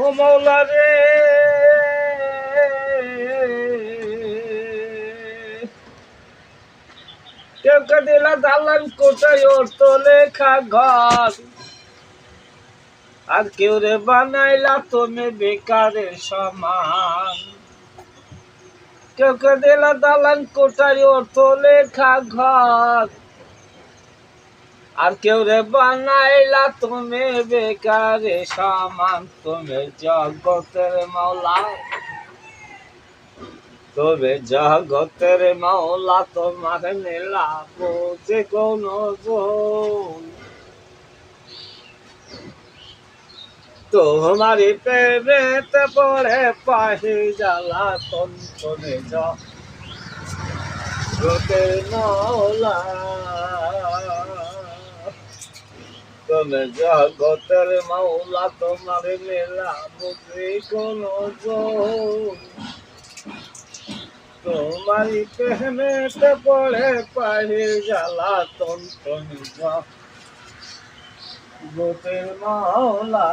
ও মৌলা রে, কেউকে দিলা দালান কোটায় ওর তো লেখা ঘর, আর কেউ রে বানাইলা তুমি বেকারের সমান। কেউকে দিলা দালান কোটায় ওর তো লেখা ঘর, আর কেউ রে বানাইলা তুমি বেকারের সমান। তুমি জগতের মাওলা, তবে জগতের মাওলা, তোমার নীলা বুঝে কোন জন। তোমারই প্রেমেতে পড়ে পাহি জ্বালাতন, তুমি জগতের মাওলা, তুমি জগতের মাওলা, তোমার নীলা বুঝে কোন জন। তোমারই প্রেমেতে পড়ে পাহি জ্বালাতন, তুমি জগতের মাওলা।